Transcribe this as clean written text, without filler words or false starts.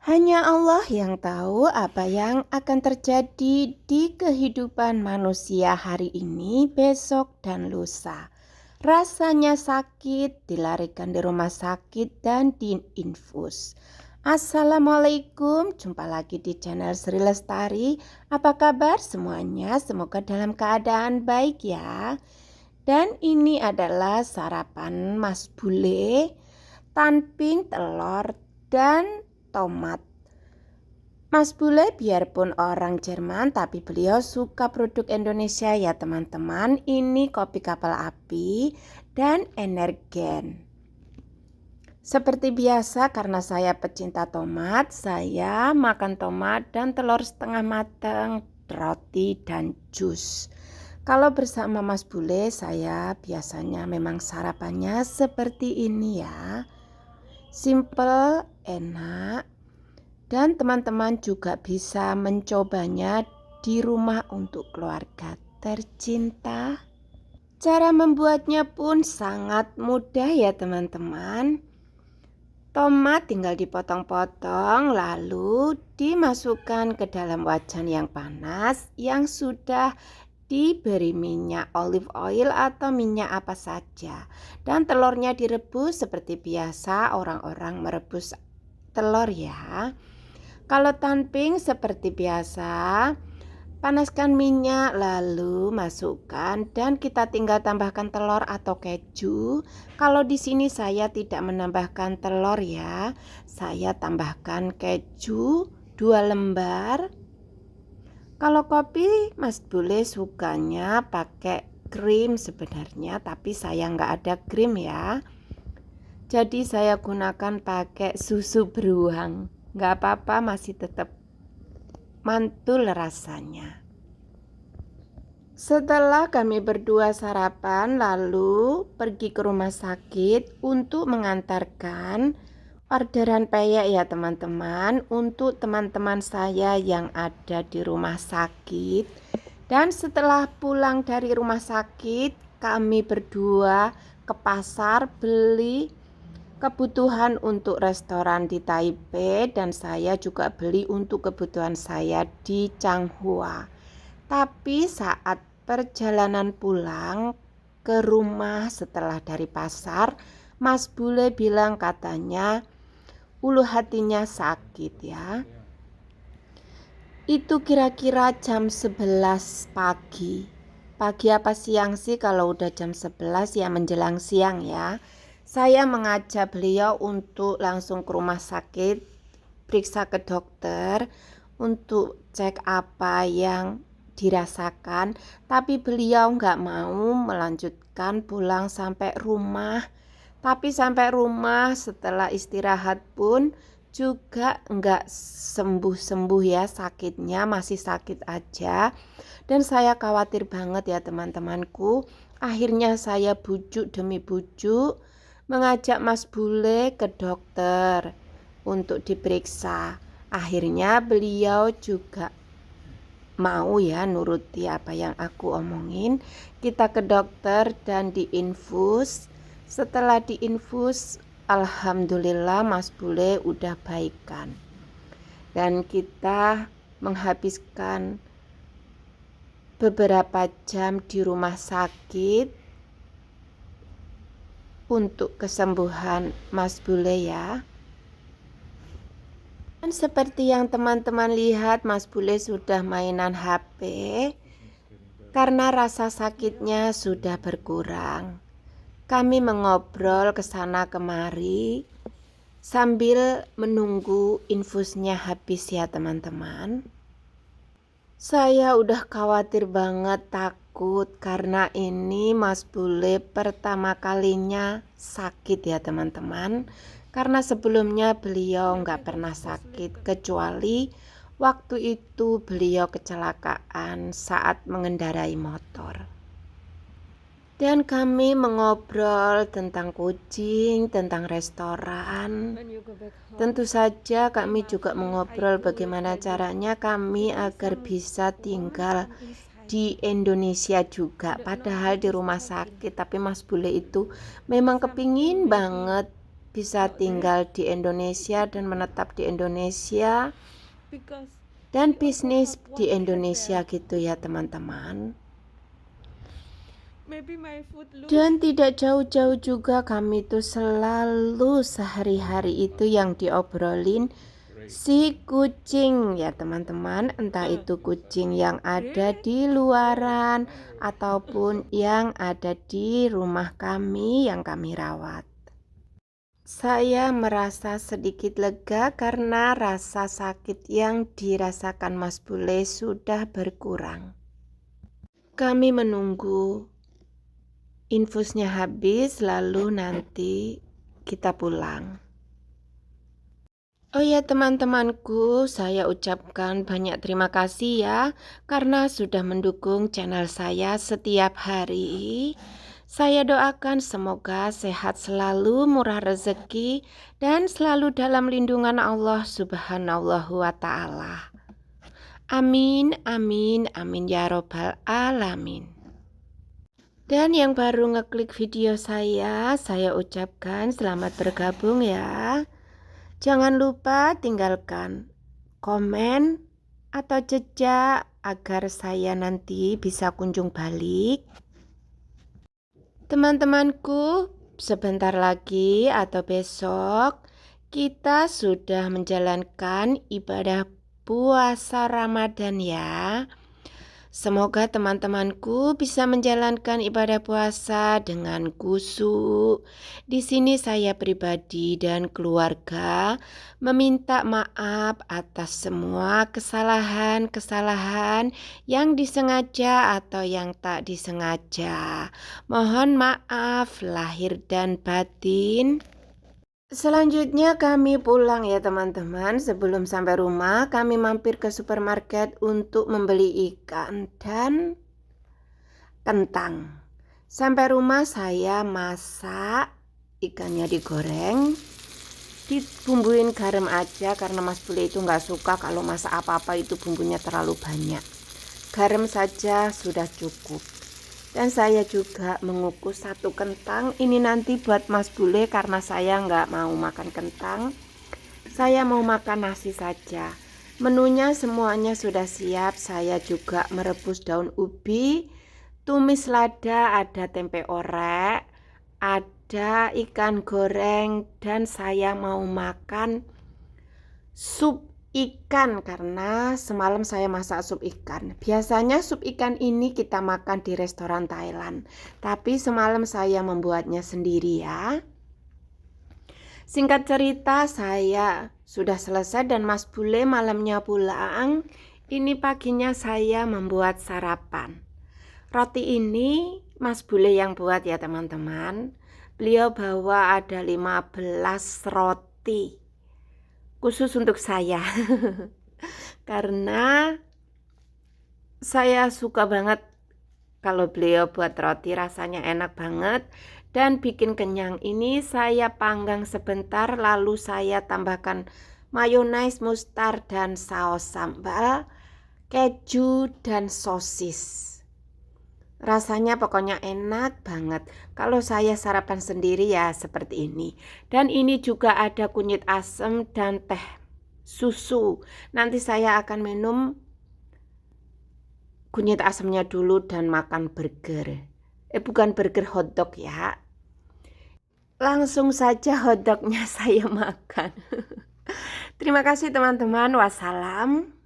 Hanya Allah yang tahu apa yang akan terjadi di kehidupan manusia hari ini, besok, dan lusa. Rasanya sakit, dilarikan di rumah sakit dan diinfus. Assalamualaikum, jumpa lagi di channel Sri Lestari. Apa kabar semuanya? Semoga dalam keadaan baik ya. Dan ini adalah sarapan Mas Bule, tanping, telur, dan tomat. Mas Bule biarpun orang Jerman tapi beliau suka produk Indonesia ya teman-teman. Ini kopi kapal api dan energen. Seperti biasa karena saya pecinta tomat, saya makan tomat dan telur setengah matang, roti dan jus. Kalau bersama Mas Bule saya biasanya memang sarapannya seperti ini ya. Simple, enak. Dan teman-teman juga bisa mencobanya di rumah untuk keluarga tercinta. Cara membuatnya pun sangat mudah ya teman-teman. Tomat tinggal dipotong-potong lalu dimasukkan ke dalam wajan yang panas yang sudah diberi minyak olive oil atau minyak apa saja. Dan telurnya direbus seperti biasa orang-orang merebus telur ya. Kalau tanping seperti biasa, panaskan minyak lalu masukkan dan kita tinggal tambahkan telur atau keju. Kalau di sini saya tidak menambahkan telur ya. Saya tambahkan keju 2 lembar. Kalau kopi Mas Bule sukanya pakai krim sebenarnya, tapi saya nggak ada krim ya. Jadi saya gunakan pakai susu beruang. Nggak apa-apa, masih tetap mantul rasanya. Setelah kami berdua sarapan lalu pergi ke rumah sakit untuk mengantarkan orderan peyek ya teman-teman, untuk teman-teman saya yang ada di rumah sakit. Dan setelah pulang dari rumah sakit kami berdua ke pasar beli kebutuhan untuk restoran di Taipei dan saya juga beli untuk kebutuhan saya di Changhua. Tapi saat perjalanan pulang ke rumah setelah dari pasar, Mas Bule bilang katanya ulu hatinya sakit ya. Itu kira-kira jam 11 pagi. Pagi apa siang sih, kalau udah jam 11 ya menjelang siang ya. Saya mengajak beliau untuk langsung ke rumah sakit, periksa ke dokter untuk cek apa yang dirasakan. Tapi beliau nggak mau melanjutkan pulang sampai rumah. Tapi sampai rumah setelah istirahat pun juga nggak sembuh-sembuh ya, sakitnya masih sakit aja. Dan saya khawatir banget ya teman-temanku. Akhirnya saya bujuk demi bujuk mengajak Mas Bule ke dokter untuk diperiksa. Akhirnya beliau juga mau ya nuruti apa yang aku omongin. Kita ke dokter dan diinfus. Setelah diinfus, alhamdulillah Mas Bule udah baikan. Dan kita menghabiskan beberapa jam di rumah sakit untuk kesembuhan Mas Bule ya. Dan seperti yang teman-teman lihat, Mas Bule sudah mainan HP karena rasa sakitnya sudah berkurang. Kami mengobrol ke sana kemari sambil menunggu infusnya habis ya teman-teman. Saya udah khawatir banget, takut karena ini Mas Bule pertama kalinya sakit ya teman-teman. Karena sebelumnya beliau nggak pernah sakit kecuali waktu itu beliau kecelakaan saat mengendarai motor. Dan kami mengobrol tentang kucing, tentang restoran. Tentu saja kami juga mengobrol bagaimana caranya kami agar bisa tinggal di Indonesia juga. Padahal di rumah sakit, tapi Mas Bule itu memang kepingin banget bisa tinggal di Indonesia dan menetap di Indonesia because dan we also bisnis have di one cat Indonesia there. gitu ya teman-teman. Maybe my food loose. Dan tidak jauh-jauh juga kami itu selalu sehari-hari itu yang diobrolin si kucing ya teman-teman. Entah itu kucing yang ada di luaran ataupun yang ada di rumah kami yang kami rawat. Saya merasa sedikit lega karena rasa sakit yang dirasakan Mas Bule sudah berkurang. Kami menunggu infusnya habis lalu nanti kita pulang. Oh ya teman-temanku, saya ucapkan banyak terima kasih ya karena sudah mendukung channel saya setiap hari. Saya doakan semoga sehat selalu, murah rezeki, dan selalu dalam lindungan Allah Subhanahu wa Ta'ala. Amin, amin, amin ya Robbal Alamin. Dan yang baru ngeklik video saya ucapkan selamat bergabung ya. Jangan lupa tinggalkan komen atau jejak agar saya nanti bisa kunjung balik. Teman-temanku, sebentar lagi atau besok kita sudah menjalankan ibadah puasa Ramadan ya. Semoga teman-temanku bisa menjalankan ibadah puasa dengan khusyuk. Di sini saya pribadi dan keluarga meminta maaf atas semua kesalahan-kesalahan yang disengaja atau yang tak disengaja. Mohon maaf lahir dan batin. Selanjutnya kami pulang ya teman-teman. Sebelum sampai rumah kami mampir ke supermarket untuk membeli ikan dan kentang. Sampai rumah saya masak, ikannya digoreng, dibumbuin garam aja karena Mas Bule itu nggak suka kalau masak apa-apa itu bumbunya terlalu banyak. Garam saja sudah cukup. Dan saya juga mengukus satu kentang. Ini nanti buat Mas Bule karena saya nggak mau makan kentang. Saya mau makan nasi saja. Menunya semuanya sudah siap. Saya juga merebus daun ubi, tumis lada, ada tempe orek, ada ikan goreng, dan saya mau makan sup ikan karena semalam saya masak sup ikan. Biasanya sup ikan ini kita makan di restoran Thailand, tapi semalam saya membuatnya sendiri ya. Singkat cerita, saya sudah selesai dan Mas Bule malamnya pulang. Ini paginya saya membuat sarapan. Roti ini Mas Bule yang buat ya teman-teman. Beliau bawa ada 15 roti khusus untuk saya. Karena saya suka banget kalau beliau buat roti, rasanya enak banget dan bikin kenyang. Ini saya panggang sebentar lalu saya tambahkan mayones, mustard, dan saus sambal, keju, dan sosis. Rasanya pokoknya enak banget. Kalau saya sarapan sendiri ya seperti ini. Dan ini juga ada kunyit asam dan teh susu. Nanti saya akan minum kunyit asamnya dulu dan makan burger. Bukan burger hotdog ya. Langsung saja hotdognya saya makan. Terima kasih teman-teman. Wassalam.